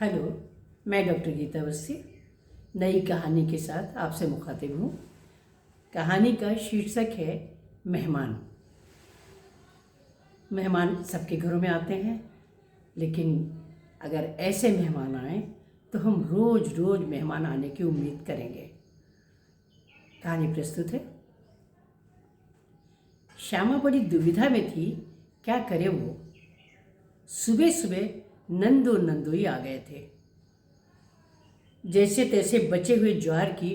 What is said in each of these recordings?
Hello, मैं doctor Gita Awasthi नई कहानी के साथ आपसे मुखातिब हूँ। कहानी का शीर्षक है मेहमान। मेहमान सबके घरों में आते हैं, लेकिन अगर ऐसे मेहमान आए तो हम रोज़ रोज़ मेहमान आने की उम्मीद करेंगे। कहानी प्रस्तुत है। श्यामा बड़ी दुविधा में थी, क्या करे वो। सुबह सुबह नंदू नंदोई आ गए थे। जैसे तैसे बचे हुए ज्वार की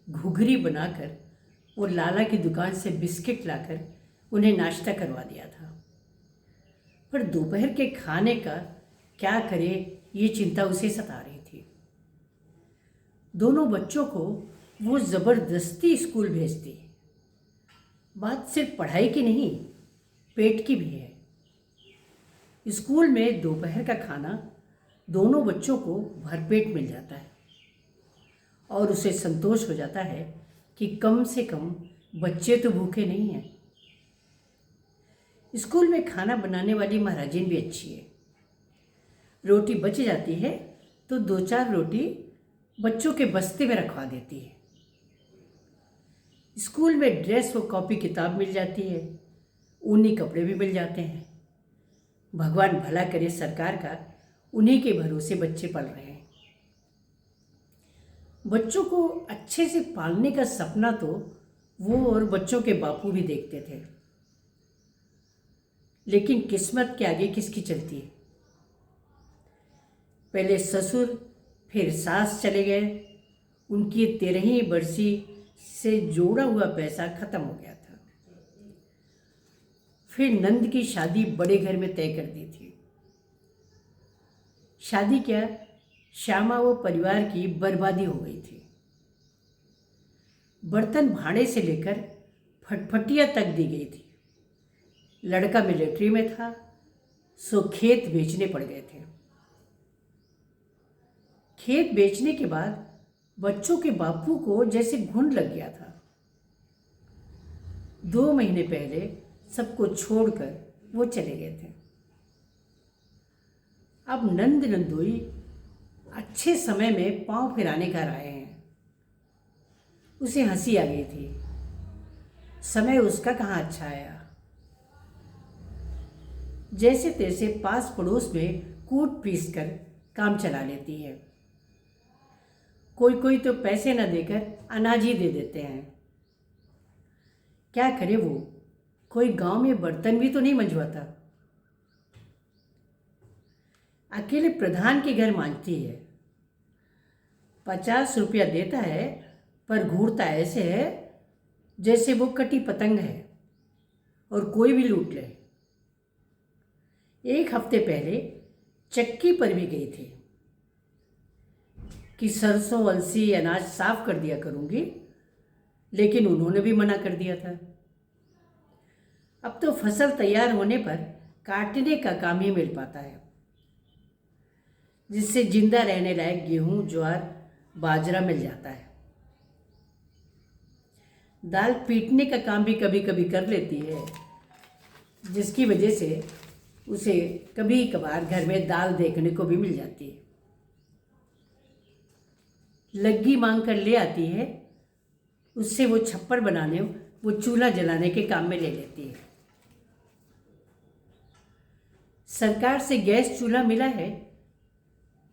घुघरी बनाकर वो लाला की दुकान से बिस्किट लाकर उन्हें नाश्ता करवा दिया था। पर दोपहर के खाने का क्या करे, ये चिंता उसे सता रही थी। दोनों बच्चों को वो ज़बरदस्ती स्कूल भेजती। बात सिर्फ पढ़ाई की नहीं, पेट की भी है। स्कूल में दोपहर का खाना दोनों बच्चों को भरपेट मिल जाता है और उसे संतोष हो जाता है कि कम से कम बच्चे तो भूखे नहीं हैं। स्कूल में खाना बनाने वाली महाराजिन भी अच्छी है। रोटी बच जाती है तो 2-4 रोटी बच्चों के बस्ते में रखवा देती है। स्कूल में ड्रेस व कॉपी किताब मिल जाती है, ऊनी कपड़े भी मिल जाते हैं। भगवान भला करे, सरकार का उन्हीं के भरोसे बच्चे पल रहे हैं। बच्चों को अच्छे से पालने का सपना तो वो और बच्चों के बापू भी देखते थे, लेकिन किस्मत के आगे किसकी चलती है। पहले ससुर फिर सास चले गए। उनकी 13वीं बरसी से जोड़ा हुआ पैसा खत्म हो गया था। फिर नंद की शादी बड़े घर में तय कर दी थी। शादी क्या, श्यामा व परिवार की बर्बादी हो गई थी। बर्तन भाड़े से लेकर फटफटिया तक दी गई थी। लड़का मिलिट्री में था, सो खेत बेचने पड़ गए थे। खेत बेचने के बाद बच्चों के बापू को जैसे घुन लग गया था। 2 महीने पहले सबको छोड़कर वो चले गए थे। अब नंद नंदोई अच्छे समय में पांव फिराने कर आए हैं। उसे हंसी आ गई थी। समय उसका कहाँ अच्छा आया। जैसे तैसे पास पड़ोस में कूट पीस कर काम चला लेती है। कोई कोई तो पैसे न देकर अनाज ही दे देते हैं। क्या करे वो, कोई गांव में बर्तन भी तो नहीं मंजवाता। अकेले प्रधान के घर मांगती है। 50 रुपया देता है, पर घूरता ऐसे है जैसे वो कटी पतंग है और कोई भी लूट ले। 1 हफ्ते पहले चक्की पर भी गई थी कि सरसों अलसी अनाज साफ कर दिया करूंगी, लेकिन उन्होंने भी मना कर दिया था। अब तो फसल तैयार होने पर काटने का काम ही मिल पाता है, जिससे जिंदा रहने लायक गेहूं, ज्वार, बाजरा मिल जाता है। दाल पीटने का काम भी कभी कभी कर लेती है, जिसकी वजह से उसे कभी कभार घर में दाल देखने को भी मिल जाती है। लग्गी मांग कर ले आती है, उससे वो छप्पर बनाने, वो चूल्हा जलाने के काम में ले लेती है। सरकार से गैस चूल्हा मिला है,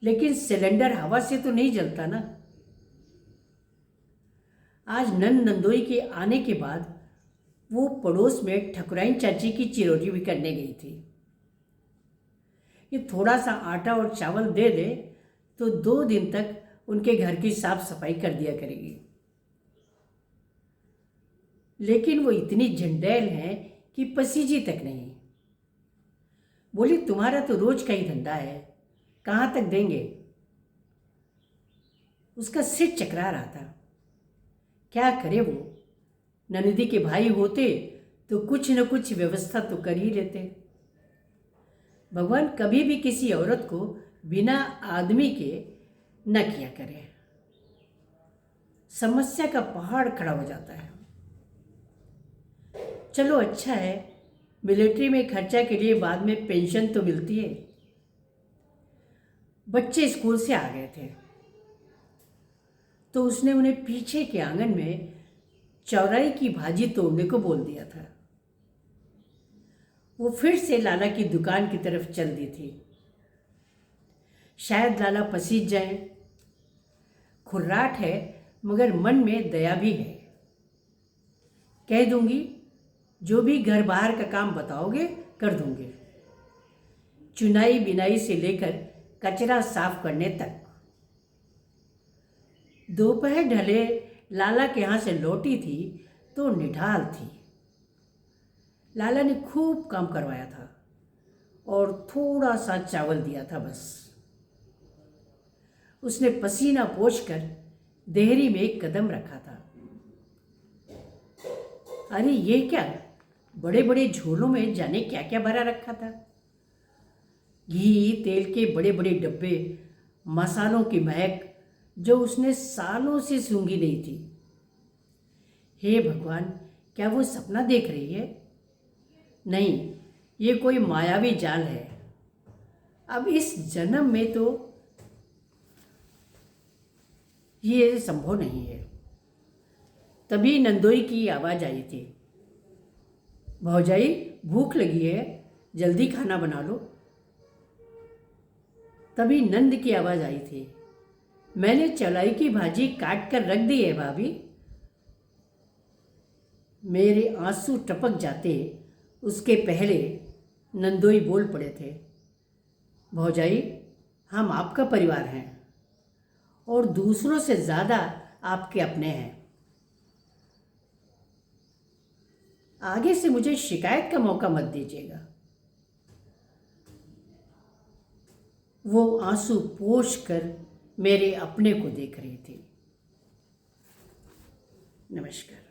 लेकिन सिलेंडर हवा से तो नहीं जलता ना। आज नंद नंदोई के आने के बाद वो पड़ोस में ठकुराइन चाची की चिरौरी भी करने गई थी। ये थोड़ा सा आटा और चावल दे दे तो 2 दिन तक उनके घर की साफ सफाई कर दिया करेगी। लेकिन वो इतनी झंडेल है कि पसीजी तक नहीं। बोली, तुम्हारा तो रोज का ही धंधा है, कहाँ तक देंगे। उसका सिर चकरा रहा था। क्या करे वो, ननदी के भाई होते तो कुछ न कुछ व्यवस्था तो कर ही लेते। भगवान कभी भी किसी औरत को बिना आदमी के न किया करे। समस्या का पहाड़ खड़ा हो जाता है। चलो अच्छा है, मिलिट्री में खर्चा के लिए बाद में पेंशन तो मिलती है। बच्चे स्कूल से आ गए थे तो उसने उन्हें पीछे के आंगन में चौराई की भाजी तोड़ने को बोल दिया था। वो फिर से लाला की दुकान की तरफ चल दी थी। शायद लाला पसीज जाए। खुर्राट है मगर मन में दया भी है। कह दूंगी, जो भी घर बाहर का काम बताओगे कर दूंगे, चुनाई बिनाई से लेकर कचरा साफ करने तक। दोपहर ढले लाला के यहाँ से लौटी थी तो निढाल थी। लाला ने खूब काम करवाया था और थोड़ा सा चावल दिया था बस। उसने पसीना पोंछकर देहरी में एक कदम रखा था। अरे ये क्या, बड़े बड़े झोलों में जाने क्या क्या भरा रखा था। घी तेल के बड़े बड़े डब्बे, मसालों की महक जो उसने सालों से सूंघी नहीं थी। हे भगवान, क्या वो सपना देख रही है? नहीं, ये कोई मायावी जाल है। अब इस जन्म में तो ये संभव नहीं है। तभी नंदोई की आवाज़ आई थी, भौजाई भूख लगी है, जल्दी खाना बना लो। तभी नंद की आवाज़ आई थी, मैंने चौलाई की भाजी काट कर रख दी है भाभी। मेरे आंसू टपक जाते उसके पहले नंदोई बोल पड़े थे, भौजाई हम आपका परिवार हैं और दूसरों से ज़्यादा आपके अपने हैं। आगे से मुझे शिकायत का मौका मत दीजिएगा। वो आंसू पोंछ कर मेरे अपने को देख रही थी। नमस्कार।